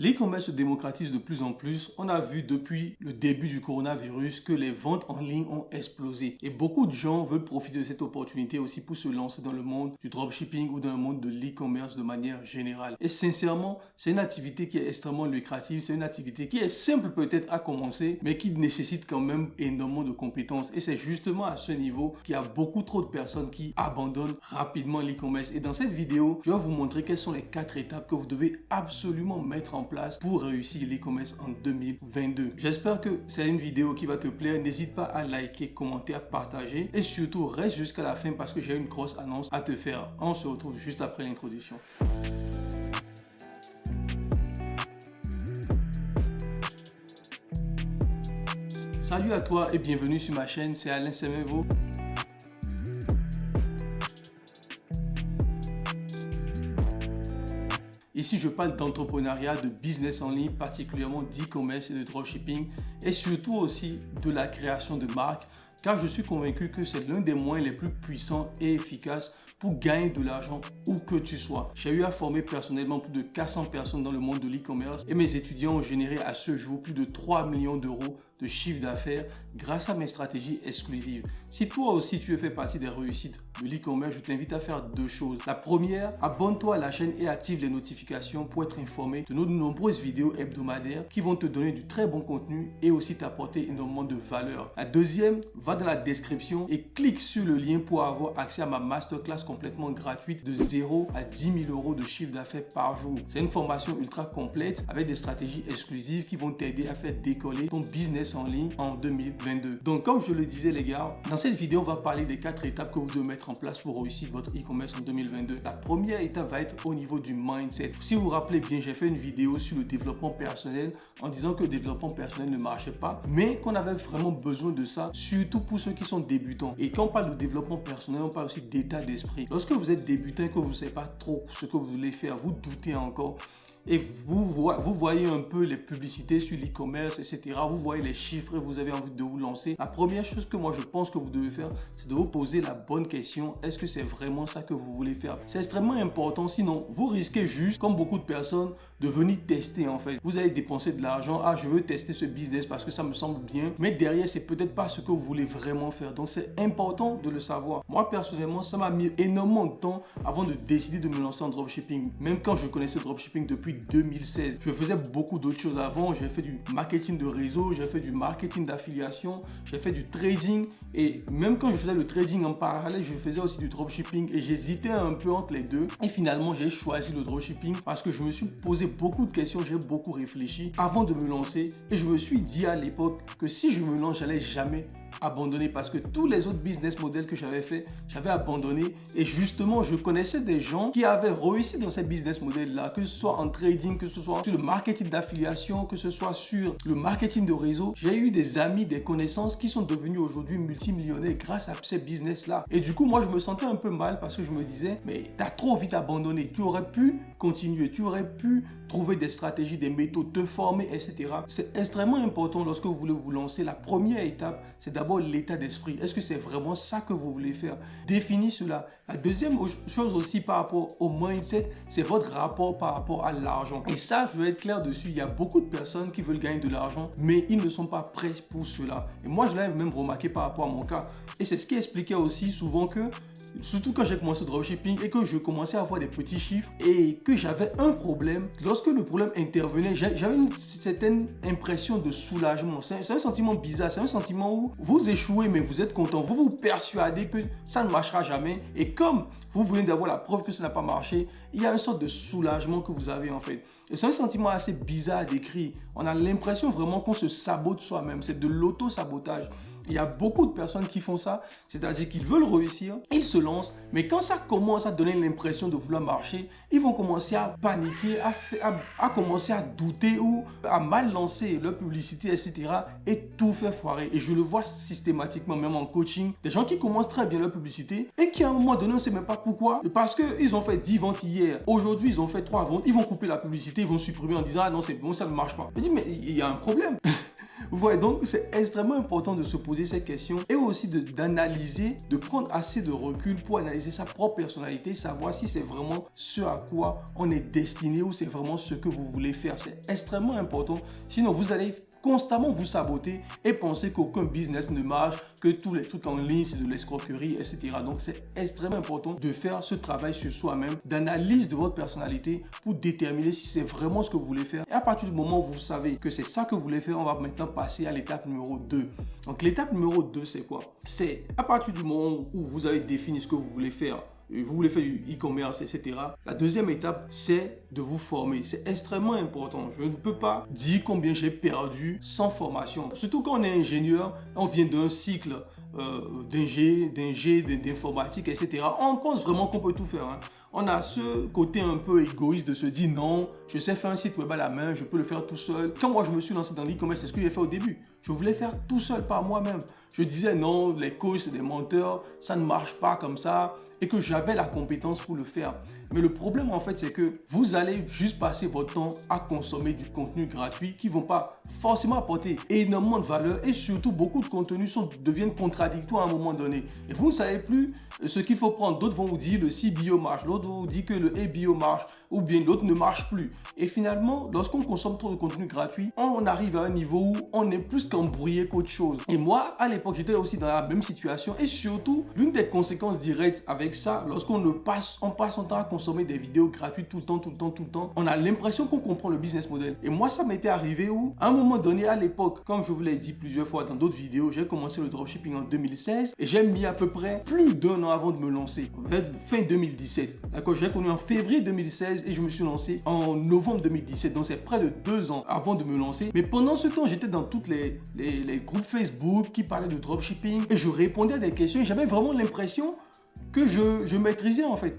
L'e-commerce se démocratise de plus en plus. On a vu depuis le début du coronavirus que les ventes en ligne ont explosé. Et beaucoup de gens veulent profiter de cette opportunité aussi pour se lancer dans le monde du dropshipping ou dans le monde de l'e-commerce de manière générale. Et sincèrement, c'est une activité qui est extrêmement lucrative. C'est une activité qui est simple peut-être à commencer, mais qui nécessite quand même énormément de compétences. Et c'est justement à ce niveau qu'il y a beaucoup trop de personnes qui abandonnent rapidement l'e-commerce. Et dans cette vidéo, je vais vous montrer quelles sont les 4 étapes que vous devez absolument mettre en place pour réussir l'e-commerce en 2022. J'espère que c'est une vidéo qui va te plaire. N'hésite pas à liker, commenter, à partager et surtout reste jusqu'à la fin parce que j'ai une grosse annonce à te faire. On se retrouve juste après l'introduction. Salut à toi et bienvenue sur ma chaîne, c'est Alain Semenvo. Ici, je parle d'entrepreneuriat, de business en ligne, particulièrement d'e-commerce et de dropshipping et surtout aussi de la création de marques car je suis convaincu que c'est l'un des moyens les plus puissants et efficaces pour gagner de l'argent où que tu sois. J'ai eu à former personnellement plus de 400 personnes dans le monde de l'e-commerce et mes étudiants ont généré à ce jour plus de 3 millions d'euros de chiffre d'affaires grâce à mes stratégies exclusives. Si toi aussi tu fais partie des réussites de l'e-commerce, je t'invite à faire 2 choses. La première, abonne-toi à la chaîne et active les notifications pour être informé de nos nombreuses vidéos hebdomadaires qui vont te donner du très bon contenu et aussi t'apporter énormément de valeur. La deuxième, va dans la description et clique sur le lien pour avoir accès à ma masterclass complètement gratuite de 0 à 10 000 euros de chiffre d'affaires par jour. C'est une formation ultra complète avec des stratégies exclusives qui vont t'aider à faire décoller ton business en ligne en 2022. Donc comme je le disais les gars, dans cette vidéo on va parler des 4 étapes que vous devez mettre en place pour réussir votre e-commerce en 2022. La première étape va être au niveau du mindset. Si vous vous rappelez bien, j'ai fait une vidéo sur le développement personnel en disant que le développement personnel ne marchait pas, mais qu'on avait vraiment besoin de ça, surtout pour ceux qui sont débutants. Et quand on parle de développement personnel, on parle aussi d'état d'esprit. Lorsque vous êtes débutant et que vous ne savez pas trop ce que vous voulez faire, vous doutez encore, et vous voyez un peu les publicités sur l'e-commerce, etc. Vous voyez les chiffres et vous avez envie de vous lancer. La première chose que moi je pense que vous devez faire, c'est de vous poser la bonne question. Est-ce que c'est vraiment ça que vous voulez faire? C'est extrêmement important, sinon vous risquez juste, comme beaucoup de personnes, de venir tester en fait. Vous allez dépenser de l'argent. Ah, je veux tester ce business parce que ça me semble bien. Mais derrière, c'est peut-être pas ce que vous voulez vraiment faire. Donc c'est important de le savoir. Moi personnellement, ça m'a mis énormément de temps avant de décider de me lancer en dropshipping. Même quand je connaissais le dropshipping depuis 2016. Je faisais beaucoup d'autres choses avant. J'ai fait du marketing de réseau, j'ai fait du marketing d'affiliation, j'ai fait du trading et même quand je faisais le trading en parallèle, je faisais aussi du dropshipping et j'hésitais un peu entre les deux. Et finalement, j'ai choisi le dropshipping parce que je me suis posé beaucoup de questions, j'ai beaucoup réfléchi avant de me lancer et je me suis dit à l'époque que si je me lance, j'allais jamais abandonné parce que tous les autres business models que j'avais fait, j'avais abandonné et justement je connaissais des gens qui avaient réussi dans ces business models là, que ce soit en trading, que ce soit sur le marketing d'affiliation, que ce soit sur le marketing de réseau. J'ai eu des amis, des connaissances qui sont devenus aujourd'hui multimillionnaires grâce à ces business là et du coup moi je me sentais un peu mal parce que je me disais mais t'as trop vite abandonné, tu aurais pu continuer, tu aurais pu trouver des stratégies, des méthodes, te former, etc. C'est extrêmement important lorsque vous voulez vous lancer. La première étape, c'est d'abord l'état d'esprit. Est-ce que c'est vraiment ça que vous voulez faire? Définis cela. La deuxième chose aussi par rapport au mindset, c'est votre rapport par rapport à l'argent. Et ça, je vais être clair dessus. Il y a beaucoup de personnes qui veulent gagner de l'argent, mais ils ne sont pas prêts pour cela. Et moi, je l'avais même remarqué par rapport à mon cas. Et c'est ce qui expliquait aussi souvent que surtout quand j'ai commencé le dropshipping et que je commençais à avoir des petits chiffres et que j'avais un problème, lorsque le problème intervenait, j'avais une certaine impression de soulagement. C'est un sentiment bizarre, c'est un sentiment où vous échouez mais vous êtes content, vous vous persuadez que ça ne marchera jamais et comme vous venez d'avoir la preuve que ça n'a pas marché, il y a une sorte de soulagement que vous avez en fait. Et c'est un sentiment assez bizarre à décrire. On a l'impression vraiment qu'on se sabote soi-même, c'est de l'auto-sabotage. Il y a beaucoup de personnes qui font ça, c'est-à-dire qu'ils veulent réussir, ils se lancent, mais quand ça commence à donner l'impression de vouloir marcher, ils vont commencer à paniquer, à commencer à douter ou à mal lancer leur publicité, etc. et tout faire foirer. Et je le vois systématiquement, même en coaching, des gens qui commencent très bien leur publicité et qui à un moment donné, on ne sait même pas pourquoi, parce qu'ils ont fait 10 ventes hier, aujourd'hui ils ont fait 3 ventes, ils vont couper la publicité, ils vont supprimer en disant « Ah non, c'est bon, ça ne marche pas ». Je dis « Mais il y a un problème ». Vous voyez, donc c'est extrêmement important de se poser ces questions et aussi d'analyser, de prendre assez de recul pour analyser sa propre personnalité, savoir si c'est vraiment ce à quoi on est destiné ou c'est vraiment ce que vous voulez faire. C'est extrêmement important. Sinon, vous allez constamment vous saboter et penser qu'aucun business ne marche, que tous les trucs en ligne, c'est de l'escroquerie, etc. Donc, c'est extrêmement important de faire ce travail sur soi-même, d'analyse de votre personnalité pour déterminer si c'est vraiment ce que vous voulez faire. Et à partir du moment où vous savez que c'est ça que vous voulez faire, on va maintenant passer à l'étape numéro 2. Donc, l'étape numéro 2, c'est quoi? C'est à partir du moment où vous avez défini ce que vous voulez faire, vous voulez faire du e-commerce, etc. La deuxième étape, c'est de vous former. C'est extrêmement important. Je ne peux pas dire combien j'ai perdu sans formation. Surtout quand on est ingénieur, on vient d'un cycle d'informatique, etc. On pense vraiment qu'on peut tout faire. Hein. On a ce côté un peu égoïste de se dire non, je sais faire un site web à la main, je peux le faire tout seul. Quand moi je me suis lancé dans l'e-commerce, c'est ce que j'ai fait au début. Je voulais faire tout seul par moi-même. Je disais non, les coachs, c'est des menteurs, ça ne marche pas comme ça et que j'avais la compétence pour le faire. Mais le problème en fait, c'est que vous allez juste passer votre temps à consommer du contenu gratuit qui ne vont pas forcément apporter énormément de valeur et surtout beaucoup de contenus deviennent contradictoires à un moment donné. Et vous ne savez plus ce qu'il faut prendre. D'autres vont vous dire le CBO marche, l'autre vous dit que le ABO marche ou bien l'autre ne marche plus. Et finalement, lorsqu'on consomme trop de contenu gratuit, on arrive à un niveau où on est plus qu'embrouillé qu'autre chose. Et moi, à l'époque, j'étais aussi dans la même situation et surtout, l'une des conséquences directes avec ça, lorsqu'on passe son temps à consommer des vidéos gratuites tout le temps, on a l'impression qu'on comprend le business model. Et moi, ça m'était arrivé où, à un moment donné, à l'époque, comme je vous l'ai dit plusieurs fois dans d'autres vidéos, j'ai commencé le dropshipping en 2016 et j'ai mis à peu près plus d'1 an avant de me lancer, fin 2017. D'accord, j'ai connu en février 2016 et je me suis lancé en novembre 2017. Donc, c'est près de 2 ans avant de me lancer. Mais pendant ce temps, j'étais dans toutes les groupes Facebook qui parlaient de dropshipping et je répondais à des questions et j'avais vraiment l'impression que je maîtrisais en fait.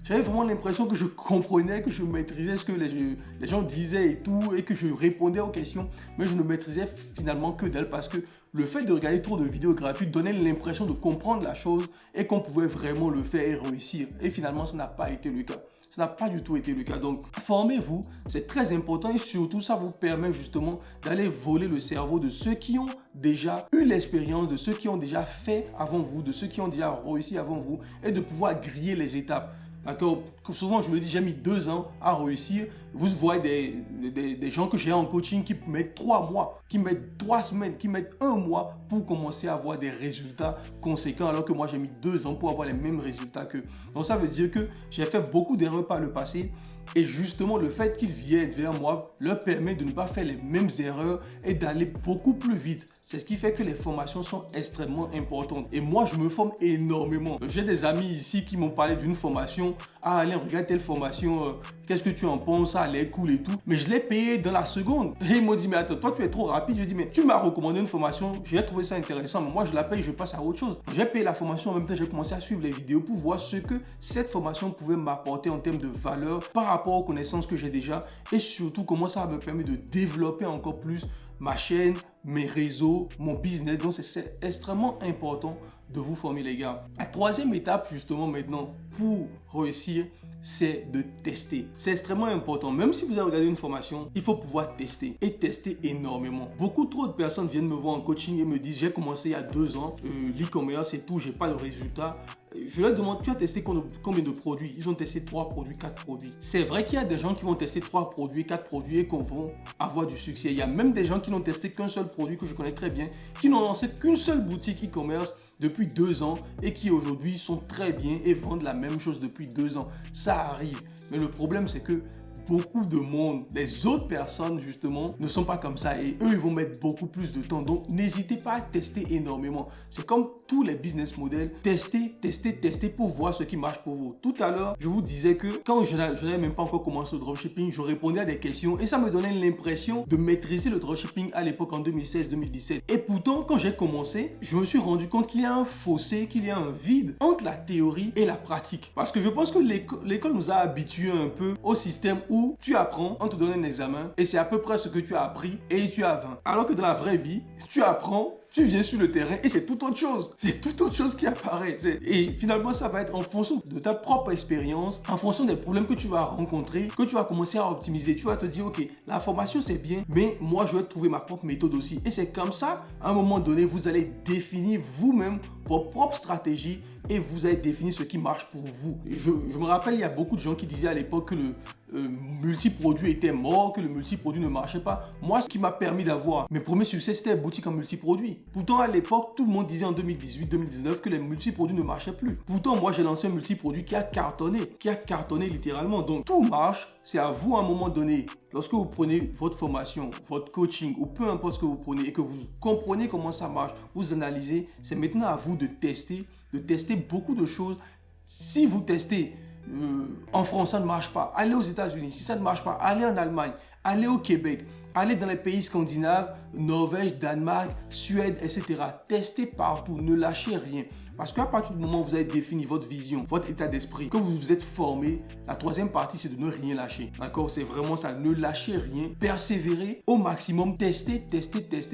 J'avais vraiment l'impression que je comprenais, que je maîtrisais ce que les gens disaient et tout, et que je répondais aux questions, mais je ne maîtrisais finalement que d'elles parce que le fait de regarder trop de vidéos gratuites donnait l'impression de comprendre la chose et qu'on pouvait vraiment le faire et réussir. Et finalement, ça n'a pas été le cas. Ça n'a pas du tout été le cas. Donc, formez-vous, c'est très important et surtout, ça vous permet justement d'aller voler le cerveau de ceux qui ont déjà eu l'expérience, de ceux qui ont déjà fait avant vous, de ceux qui ont déjà réussi avant vous et de pouvoir griller les étapes. D'accord. Souvent, je le dis, j'ai mis 2 ans à réussir. Vous voyez des gens que j'ai en coaching qui mettent 3 mois, qui mettent 3 semaines, qui mettent 1 mois pour commencer à avoir des résultats conséquents, alors que moi, j'ai mis 2 ans pour avoir les mêmes résultats qu'eux. Donc, ça veut dire que j'ai fait beaucoup d'erreurs par le passé. Et justement, le fait qu'ils viennent vers moi leur permet de ne pas faire les mêmes erreurs et d'aller beaucoup plus vite. C'est ce qui fait que les formations sont extrêmement importantes. Et moi, je me forme énormément. J'ai des amis ici qui m'ont parlé d'une formation. Ah, Alain, regarde telle formation. Qu'est-ce que tu en penses? Ça a l'air cool et tout. Mais je l'ai payé dans la seconde. Et ils m'ont dit, mais attends, toi, tu es trop rapide. Je dis, mais tu m'as recommandé une formation. J'ai trouvé ça intéressant. Mais moi, je la paye, je passe à autre chose. J'ai payé la formation. En même temps, j'ai commencé à suivre les vidéos pour voir ce que cette formation pouvait m'apporter en termes de valeur par rapport aux connaissances que j'ai déjà. Et surtout, comment ça me permet de développer encore plus ma chaîne, mes réseaux, mon business. Donc, c'est extrêmement important de vous former, les gars. La troisième étape, justement, maintenant, pour réussir, c'est de tester. C'est extrêmement important. Même si vous avez regardé une formation, il faut pouvoir tester et tester énormément. Beaucoup trop de personnes viennent me voir en coaching et me disent, j'ai commencé il y a 2 ans, l'e-commerce et tout, j'ai pas de résultat. Je leur demande, tu as testé combien de produits? Ils ont testé 3 produits, 4 produits. C'est vrai qu'il y a des gens qui vont tester 3 produits, 4 produits et qu'on va avoir du succès. Il y a même des gens qui n'ont testé qu'un seul produit que je connais très bien, qui n'ont lancé qu'une seule boutique e-commerce depuis 2 ans et qui aujourd'hui sont très bien et vendent la même chose depuis 2 ans. Ça arrive. Mais le problème, c'est que beaucoup de monde, les autres personnes justement ne sont pas comme ça et eux ils vont mettre beaucoup plus de temps. Donc n'hésitez pas à tester énormément. C'est comme tous les business models, testez pour voir ce qui marche pour vous. Tout à l'heure, je vous disais que quand je n'avais même pas encore commencé le dropshipping, je répondais à des questions et ça me donnait l'impression de maîtriser le dropshipping à l'époque en 2016-2017. Et pourtant, quand j'ai commencé, je me suis rendu compte qu'il y a un fossé, qu'il y a un vide entre la théorie et la pratique. Parce que je pense que l'école nous a habitués un peu au système où tu apprends, on te donne un examen et c'est à peu près ce que tu as appris et tu as 20. Alors que dans la vraie vie, tu apprends tu viens sur le terrain et c'est tout autre chose. C'est tout autre chose qui apparaît. Et finalement, ça va être en fonction de ta propre expérience, en fonction des problèmes que tu vas rencontrer, que tu vas commencer à optimiser. Tu vas te dire, ok, la formation c'est bien, mais moi je vais trouver ma propre méthode aussi. Et c'est comme ça, à un moment donné, vous allez définir vous-même vos propres stratégies et vous allez définir ce qui marche pour vous. Je me rappelle, il y a beaucoup de gens qui disaient à l'époque que le multiproduit était mort, que le multiproduit ne marchait pas. Moi, ce qui m'a permis d'avoir mes premiers succès, c'était une boutique en multiproduit. Pourtant, à l'époque, tout le monde disait en 2018-2019 que les multiproduits ne marchaient plus. Pourtant, moi, j'ai lancé un multiproduit qui a cartonné littéralement. Donc, tout marche. C'est à vous, à un moment donné, lorsque vous prenez votre formation, votre coaching, ou peu importe ce que vous prenez et que vous comprenez comment ça marche, vous analysez, c'est maintenant à vous de tester beaucoup de choses. Si vous testez en France, ça ne marche pas, allez aux États-Unis. Si ça ne marche pas, allez en Allemagne, allez au Québec, allez dans les pays scandinaves, Norvège, Danemark, Suède, etc. Testez partout, ne lâchez rien. Parce qu'à partir du moment où vous avez défini votre vision, votre état d'esprit, que vous vous êtes formé, la troisième partie, c'est de ne rien lâcher. D'accord? C'est vraiment ça. Ne lâchez rien. Persévérez au maximum. Testez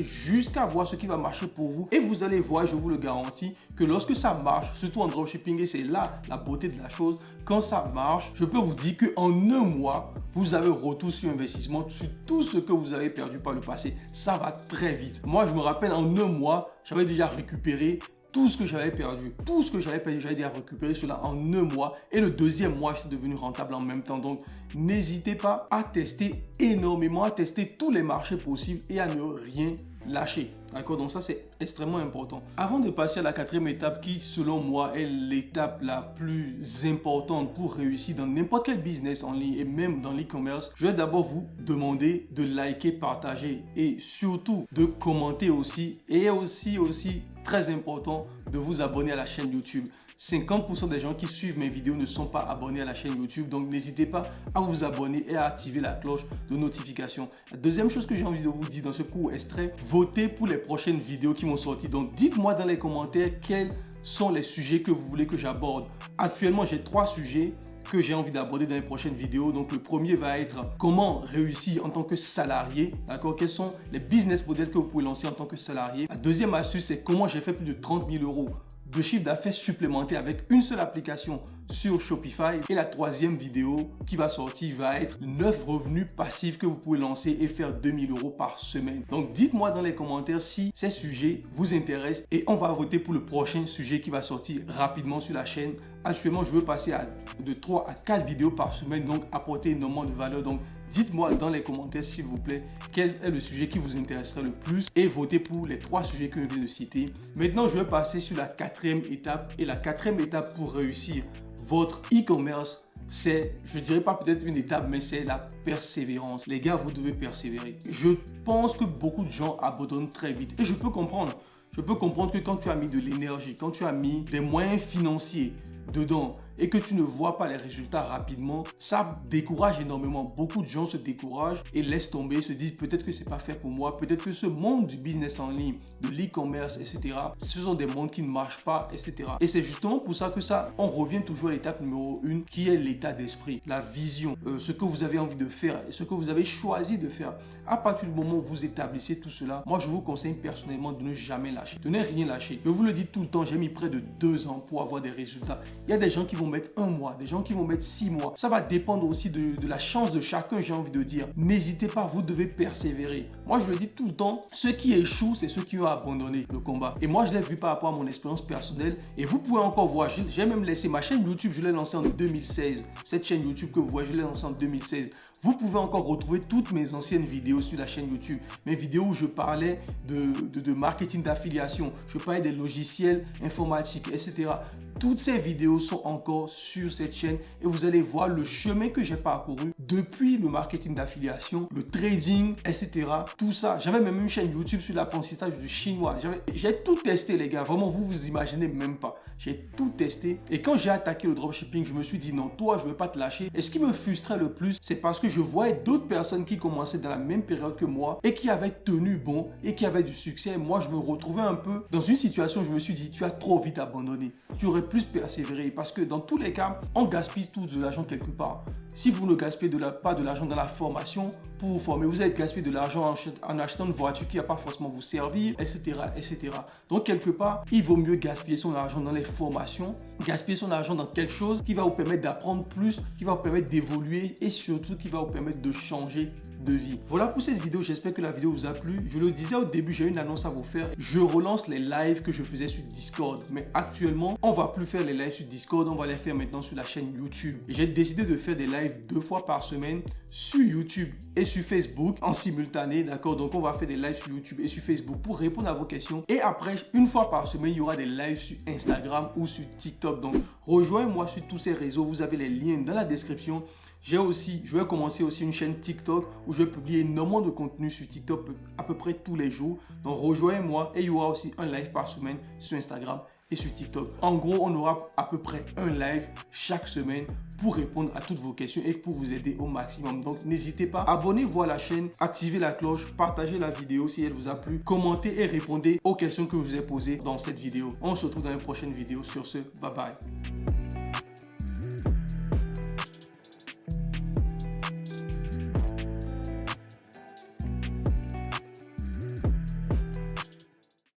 jusqu'à voir ce qui va marcher pour vous. Et vous allez voir, je vous le garantis, que lorsque ça marche, surtout en dropshipping, et c'est là la beauté de la chose, quand ça marche, je peux vous dire qu'en un mois, vous avez retour sur investissement sur tout ce que vous avez perdu par le passé. Ça va très vite. Moi, je me rappelle, en un mois, j'avais déjà récupéré tout ce que j'avais perdu. Tout ce que j'avais perdu, j'avais déjà récupéré cela en un mois. Et le deuxième mois, je suis devenu rentable en même temps. Donc, n'hésitez pas à tester énormément, à tester tous les marchés possibles et à ne rien lâcher. D'accord? Donc ça, c'est extrêmement important. Avant de passer à la quatrième étape qui, selon moi, est l'étape la plus importante pour réussir dans n'importe quel business en ligne et même dans l'e-commerce, je vais d'abord vous demander de liker, partager et surtout de commenter aussi. Et aussi, très important, de vous abonner à la chaîne YouTube. 50% des gens qui suivent mes vidéos ne sont pas abonnés à la chaîne YouTube. Donc, n'hésitez pas à vous abonner et à activer la cloche de notification. La deuxième chose que j'ai envie de vous dire dans ce court extrait, votez pour les prochaines vidéos qui vont sortir. Donc, dites-moi dans les commentaires quels sont les sujets que vous voulez que j'aborde. Actuellement, j'ai 3 sujets que j'ai envie d'aborder dans les prochaines vidéos. Donc, le premier va être comment réussir en tant que salarié. D'accord? Quels sont les business models que vous pouvez lancer en tant que salarié? La deuxième astuce, c'est comment j'ai fait plus de 30 000 euros de chiffre d'affaires supplémentaire avec une seule application sur Shopify. Et la troisième vidéo qui va sortir va être 9 revenus passifs que vous pouvez lancer et faire 2000 euros par semaine. Donc dites-moi dans les commentaires si ces sujets vous intéressent et on va voter pour le prochain sujet qui va sortir rapidement sur la chaîne. Actuellement, je veux passer de 3 à 4 vidéos par semaine, donc apporter énormément de valeur. Donc dites-moi dans les commentaires s'il vous plaît quel est le sujet qui vous intéresserait le plus et votez pour les 3 sujets que je viens de citer. Maintenant, je vais passer sur la quatrième étape. Et la quatrième étape pour réussir votre e-commerce, c'est, je dirais pas peut-être une étape, mais c'est la persévérance. Les gars, vous devez persévérer. Je pense que beaucoup de gens abandonnent très vite et je peux comprendre. Je peux comprendre que quand tu as mis de l'énergie, quand tu as mis des moyens financiers dedans et que tu ne vois pas les résultats rapidement, ça décourage énormément. Beaucoup de gens se découragent et laissent tomber, se disent peut-être que c'est pas fait pour moi, peut-être que ce monde du business en ligne, de l'e-commerce, etc., ce sont des mondes qui ne marchent pas, etc. Et c'est justement pour ça que on revient toujours à l'étape numéro 1 qui est l'état d'esprit, la vision, ce que vous avez envie de faire et ce que vous avez choisi de faire. À partir du moment où vous établissez tout cela, moi je vous conseille personnellement de ne jamais lâcher, de ne rien lâcher. Je vous le dis tout le temps, j'ai mis près de 2 ans pour avoir des résultats. Il y a des gens qui vont mettre 1 mois, des gens qui vont mettre 6 mois. Ça va dépendre aussi de la chance de chacun, j'ai envie de dire. N'hésitez pas, vous devez persévérer. Moi, je le dis tout le temps, ceux qui échouent, c'est ceux qui ont abandonné le combat. Et moi, je l'ai vu par rapport à mon expérience personnelle. Et vous pouvez encore voir, j'ai même laissé ma chaîne YouTube, je l'ai lancée en 2016. Cette chaîne YouTube que vous voyez, je l'ai lancée en 2016. Vous pouvez encore retrouver toutes mes anciennes vidéos sur la chaîne YouTube. Mes vidéos où je parlais de marketing d'affiliation, je parlais des logiciels informatiques, etc. Toutes ces vidéos sont encore sur cette chaîne et vous allez voir le chemin que j'ai parcouru depuis le marketing d'affiliation, le trading, etc. Tout ça. J'avais même une chaîne YouTube sur l'apprentissage du chinois. J'ai tout testé, les gars. Vraiment, vous imaginez même pas. J'ai tout testé. Et quand j'ai attaqué le dropshipping, je me suis dit non, toi, je ne vais pas te lâcher. Et ce qui me frustrait le plus, c'est parce que je voyais d'autres personnes qui commençaient dans la même période que moi et qui avaient tenu bon et qui avaient du succès. Moi, je me retrouvais un peu dans une situation où je me suis dit, tu as trop vite abandonné. Tu aurais plus persévérer parce que dans tous les cas, on gaspille tout de l'argent quelque part. Si vous ne gaspillez pas de l'argent dans la formation pour vous former, vous allez gaspiller de l'argent en achetant une voiture qui ne va pas forcément vous servir, etc., etc. Donc, quelque part, il vaut mieux gaspiller son argent dans les formations, gaspiller son argent dans quelque chose qui va vous permettre d'apprendre plus, qui va vous permettre d'évoluer et surtout qui va vous permettre de changer de vie. Voilà pour cette vidéo, j'espère que la vidéo vous a plu. Je le disais au début, j'ai une annonce à vous faire. Je relance les lives que je faisais sur Discord, mais actuellement, on va plus faire les lives sur Discord, on va les faire maintenant sur la chaîne YouTube. Et j'ai décidé de faire des lives 2 fois par semaine sur YouTube et sur Facebook en simultané, d'accord? Donc, on va faire des lives sur YouTube et sur Facebook pour répondre à vos questions. Et après, une fois par semaine, il y aura des lives sur Instagram ou sur TikTok. Donc, rejoignez-moi sur tous ces réseaux. Vous avez les liens dans la description. Je vais commencer aussi une chaîne TikTok où je vais publier énormément de contenu sur TikTok à peu près tous les jours. Donc, rejoignez-moi et il y aura aussi un live par semaine sur Instagram et sur TikTok. En gros, on aura à peu près un live chaque semaine pour répondre à toutes vos questions et pour vous aider au maximum. Donc, n'hésitez pas, abonnez-vous à la chaîne, activez la cloche, partagez la vidéo si elle vous a plu, commentez et répondez aux questions que je vous ai posées dans cette vidéo. On se retrouve dans une prochaine vidéo. Sur ce, bye bye.